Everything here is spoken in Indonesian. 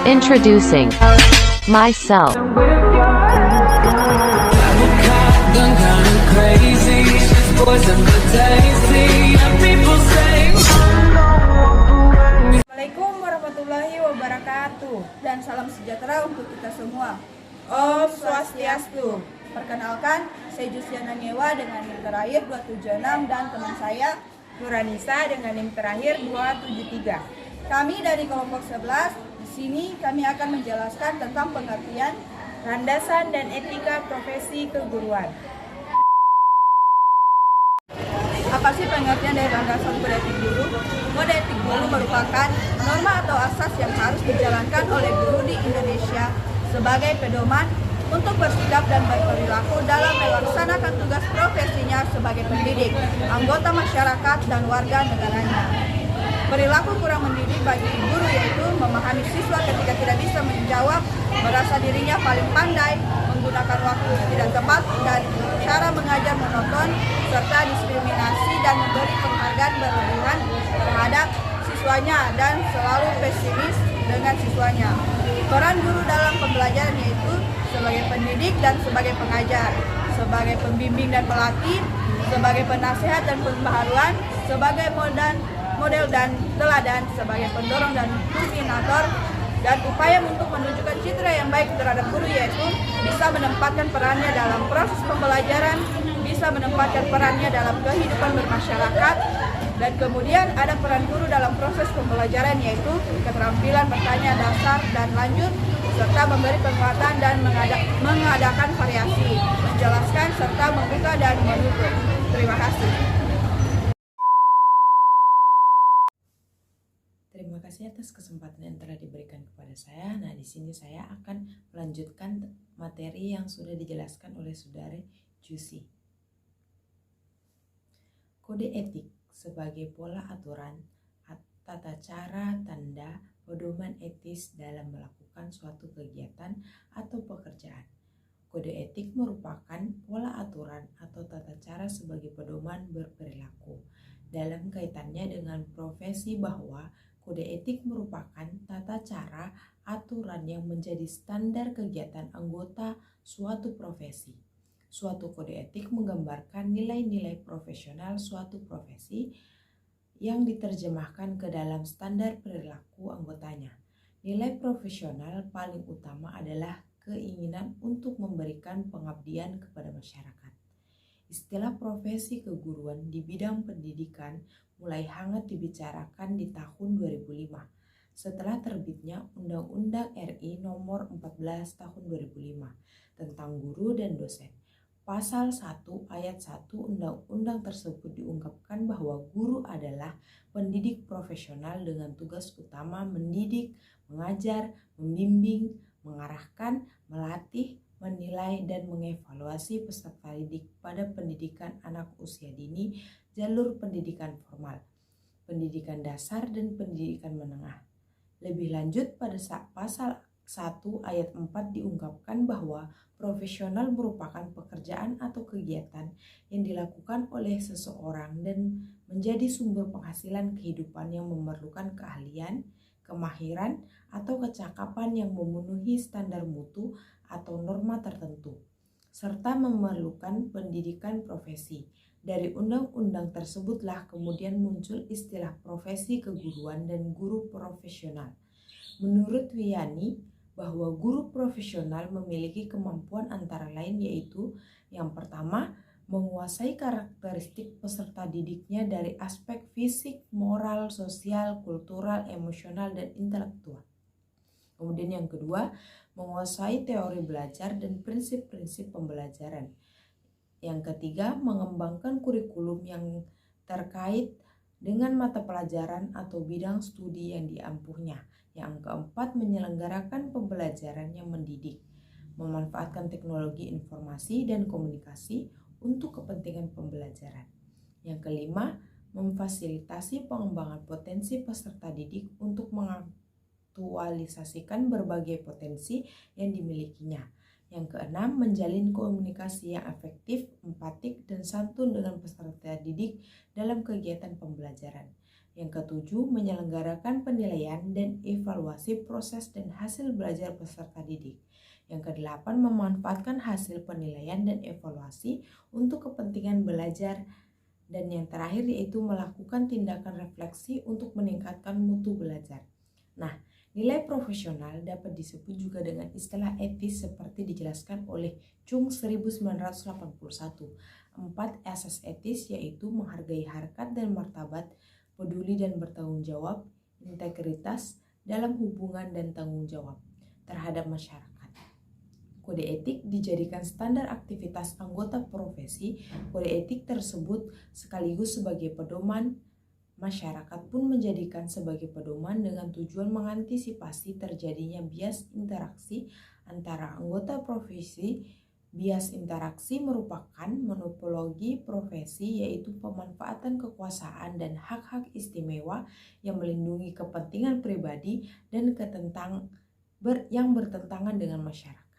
Introducing myself. Assalamualaikum warahmatullahi wabarakatuh dan salam sejahtera untuk kita semua. Om Swastiastu. Perkenalkan, saya Jusiana Nyewa dengan NIM terakhir 276 dan teman saya Nuranisa dengan NIM terakhir 273. Kami dari kelompok 11. Di sini kami akan menjelaskan tentang pengertian Landasan dan etika profesi keguruan. apa sih pengertian dari landasan kode etik guru. Kode etik guru merupakan norma atau asas yang harus dijalankan oleh guru di Indonesia sebagai pedoman untuk bersikap dan berperilaku dalam melaksanakan tugas profesinya sebagai pendidik, anggota masyarakat, dan warga negaranya. Perilaku kurang mendidik bagi guru yaitu memahami siswa ketika tidak bisa menjawab, merasa dirinya paling pandai, menggunakan waktu tidak tepat, dan cara mengajar monoton, serta diskriminasi dan memberi penghargaan berlebihan terhadap siswanya dan selalu pesimis dengan siswanya. Peran guru dalam pembelajaran yaitu sebagai pendidik dan sebagai pengajar, sebagai pembimbing dan pelatih, sebagai penasehat dan pembaharuan, sebagai model dan teladan, sebagai pendorong dan koordinator, dan upaya untuk menunjukkan citra yang baik terhadap guru yaitu bisa menempatkan perannya dalam proses pembelajaran, bisa menempatkan perannya dalam kehidupan bermasyarakat, dan kemudian ada peran guru dalam proses pembelajaran yaitu keterampilan bertanya dasar dan lanjut, serta memberi penguatan dan mengadakan variasi, menjelaskan serta membuka dan menutup. Terima kasih. Terima kasih atas kesempatan yang telah diberikan kepada saya. Nah, di sini saya akan melanjutkan materi yang sudah dijelaskan oleh Saudari Jusi. Kode etik sebagai pola aturan, tata cara, tanda, pedoman etis dalam melakukan suatu kegiatan atau pekerjaan. Kode etik merupakan pola aturan atau tata cara sebagai pedoman berperilaku. Dalam kaitannya dengan profesi bahwa kode etik merupakan tata cara aturan yang menjadi standar kegiatan anggota suatu profesi. Suatu kode etik menggambarkan nilai-nilai profesional suatu profesi yang diterjemahkan ke dalam standar perilaku anggotanya. Nilai profesional paling utama adalah keinginan untuk memberikan pengabdian kepada masyarakat. Istilah profesi keguruan di bidang pendidikan mulai hangat dibicarakan di tahun 2005 setelah terbitnya Undang-Undang RI Nomor 14 Tahun 2005 tentang guru dan dosen. Pasal 1 ayat 1 undang-undang tersebut diungkapkan bahwa guru adalah pendidik profesional dengan tugas utama mendidik, mengajar, membimbing, mengarahkan, melatih, menilai, dan mengevaluasi peserta didik pada pendidikan anak usia dini, jalur pendidikan formal, pendidikan dasar, dan pendidikan menengah. Lebih lanjut pada pasal 1 ayat 4 diungkapkan bahwa profesional merupakan pekerjaan atau kegiatan yang dilakukan oleh seseorang dan menjadi sumber penghasilan kehidupan yang memerlukan keahlian, kemahiran, atau kecakapan yang memenuhi standar mutu atau norma tertentu, serta memerlukan pendidikan profesi. Dari undang-undang tersebutlah kemudian muncul istilah profesi keguruan dan guru profesional. Menurut Wiyani, bahwa guru profesional memiliki kemampuan antara lain yaitu yang pertama, menguasai karakteristik peserta didiknya dari aspek fisik, moral, sosial, kultural, emosional, dan intelektual. Kemudian yang kedua, menguasai teori belajar dan prinsip-prinsip pembelajaran. Yang ketiga, mengembangkan kurikulum yang terkait dengan mata pelajaran atau bidang studi yang diampuhnya. Yang keempat, menyelenggarakan pembelajaran yang mendidik, memanfaatkan teknologi informasi dan komunikasi untuk kepentingan pembelajaran. Yang kelima, memfasilitasi pengembangan potensi peserta didik untuk mengaktualisasikan berbagai potensi yang dimilikinya. Yang keenam, menjalin komunikasi yang efektif, empatik, dan santun dengan peserta didik dalam kegiatan pembelajaran. Yang ketujuh, menyelenggarakan penilaian dan evaluasi proses dan hasil belajar peserta didik. Yang kedelapan, memanfaatkan hasil penilaian dan evaluasi untuk kepentingan belajar. Dan yang terakhir yaitu melakukan tindakan refleksi untuk meningkatkan mutu belajar. Nah, nilai profesional dapat disebut juga dengan istilah etis seperti dijelaskan oleh Chung 1981. 4 asas etis yaitu menghargai harkat dan martabat, peduli dan bertanggung jawab, integritas dalam hubungan dan tanggung jawab terhadap masyarakat. Kode etik dijadikan standar aktivitas anggota profesi. Kode etik tersebut sekaligus sebagai pedoman. Masyarakat pun menjadikan sebagai pedoman dengan tujuan mengantisipasi terjadinya bias interaksi antara anggota profesi. Bias interaksi merupakan monopologi profesi, yaitu pemanfaatan kekuasaan dan hak-hak istimewa yang melindungi kepentingan pribadi dan yang bertentangan dengan masyarakat.